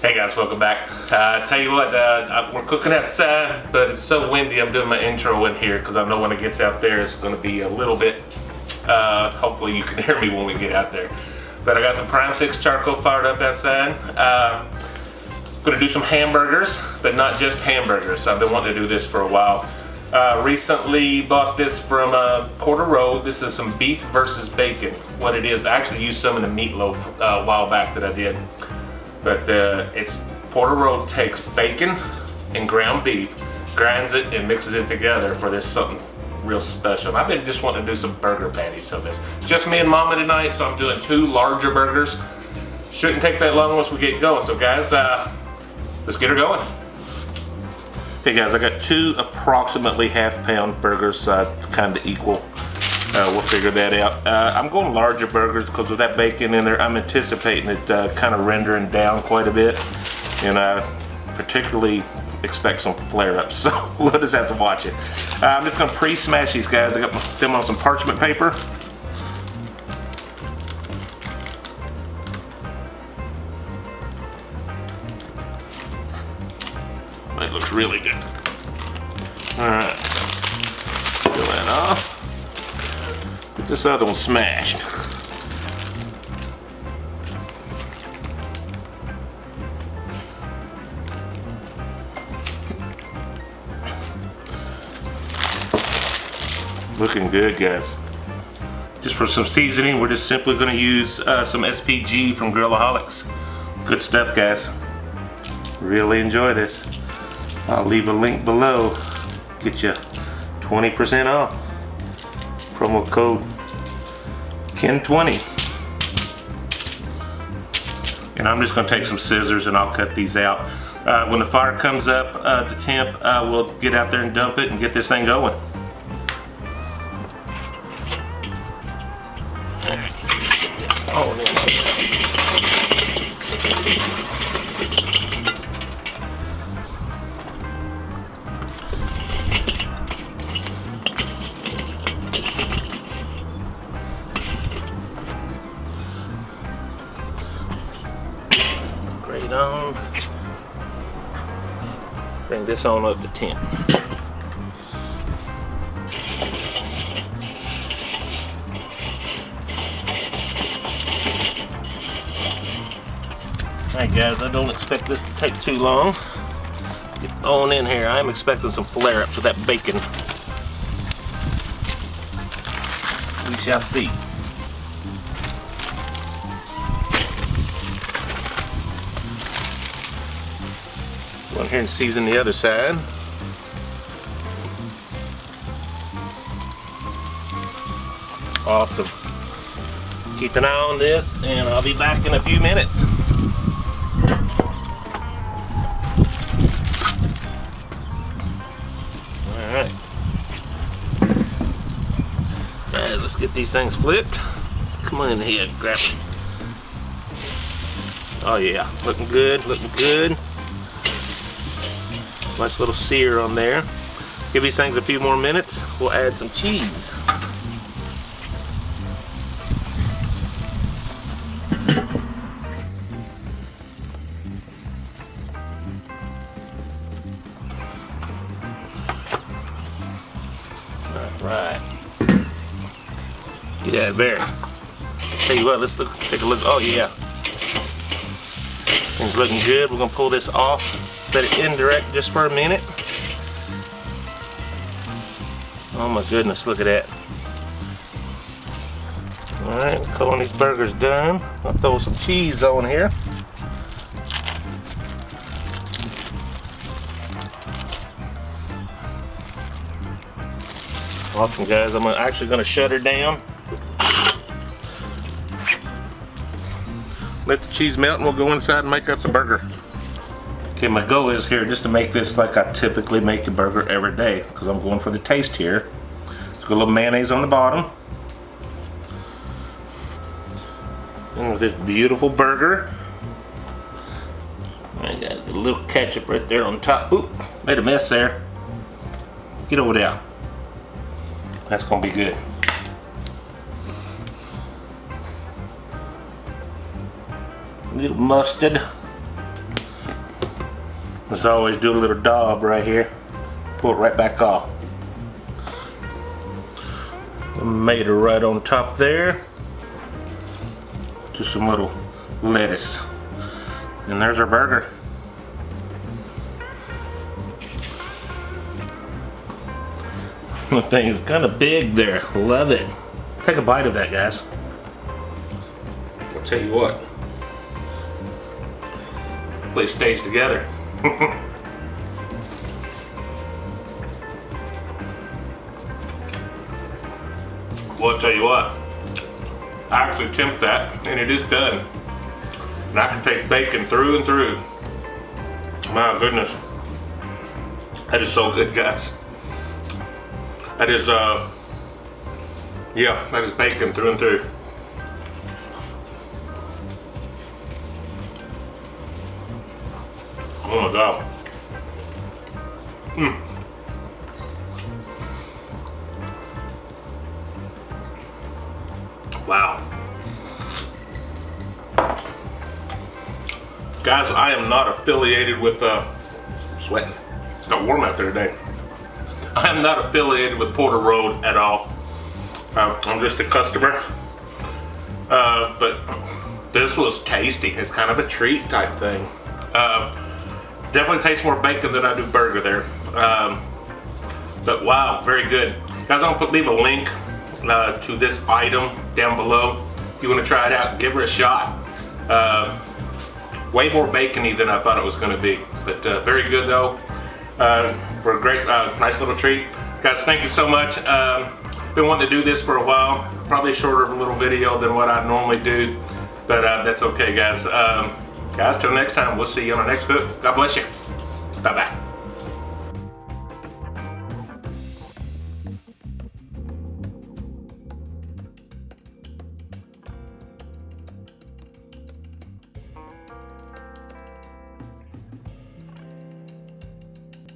Hey guys, welcome back. Tell you what, we're cooking outside, but it's so windy. I'm doing my intro in here because I know when it gets out there, it's going to be a little bit. Hopefully, you can hear me when we get out there. But I got some Prime 6 charcoal fired up outside. Going to do some hamburgers, but not just hamburgers. I've been wanting to do this for a while. Recently bought this from Porter Road. This is some beef versus bacon. What it is, I actually used some in the meatloaf a while back that I did. But it's Porter Road takes bacon and ground beef, grinds it and mixes it together for this something real special. I've been just wanting to do some burger patties, so this just me and Mama tonight, so I'm doing 2 larger burgers. Shouldn't take that long once we get going. So guys, let's get her going. Hey guys, I got 2 approximately half-pound burgers, kind of equal. We'll figure that out. I'm going larger burgers because with that bacon in there, I'm anticipating it kind of rendering down quite a bit. And I particularly expect some flare-ups, so we'll just have to watch it. I'm just going to pre-smash these guys. I got them on some parchment paper. It looks really good. Alright. Peel that off. Get this other one smashed. Looking good, guys. Just for some seasoning, we're just simply going to use some SPG from Grillaholics. Good stuff, guys. Really enjoy this. I'll leave a link below. Get you 20% off. Promo code KEN20. And I'm just going to take some scissors and I'll cut these out. When the fire comes up to temp, we'll get out there and dump it and get this thing going. Alright, get this all in. On. Bring this on up to 10. Alright guys, I don't expect this to take too long. Get on in here. I'm expecting some flare-ups with that bacon. We shall see. Go in here and season the other side. Awesome. Keep an eye on this and I'll be back in a few minutes. Alright. Guys, let's get these things flipped. Come on in here and grab it. Oh yeah, looking good, looking good. Nice little sear on there. Give these things a few more minutes. We'll add some cheese. Alright. Get out of there. Tell you what, let's take a look. Oh yeah. Things looking good. We're gonna pull this off. Set it indirect just for a minute. Oh my goodness, look at that. Alright, calling these burgers done. I'll throw some cheese on here. Awesome guys, I'm actually going to shut her down. Let the cheese melt and we'll go inside and make us a burger. Okay, my goal is here just to make this like I typically make a burger every day because I'm going for the taste here. Let's go a little mayonnaise on the bottom. And with this beautiful burger. Alright guys, get a little ketchup right there on top. Oop, made a mess there. Get over there. That's gonna be good. A little mustard. As always, do a little daub right here. Pull it right back off. Made it right on top there. Just some little lettuce. And there's our burger. The thing is kind of big there. Love it. Take a bite of that, guys. I'll tell you what. Place stays together. Well, I'll tell you what. I actually temped that, and it is done. And I can taste bacon through and through. My goodness. That is so good, guys. That is, yeah, that is bacon through and through. Oh my God. Wow. Guys, I am not affiliated with, sweating. It's got warm out there today. I am not affiliated with Porter Road at all. I'm just a customer. But this was tasty. It's kind of a treat type thing. Definitely tastes more bacon than I do burger there. But wow, very good. Guys, I'll leave a link to this item down below. If you want to try it out, give her a shot. Way more bacony than I thought it was going to be. But very good though. For a great, nice little treat. Guys, thank you so much. Been wanting to do this for a while. Probably shorter of a little video than what I normally do. But that's okay, guys. Guys, till next time, we'll see you on our next cook. God bless you. Bye-bye.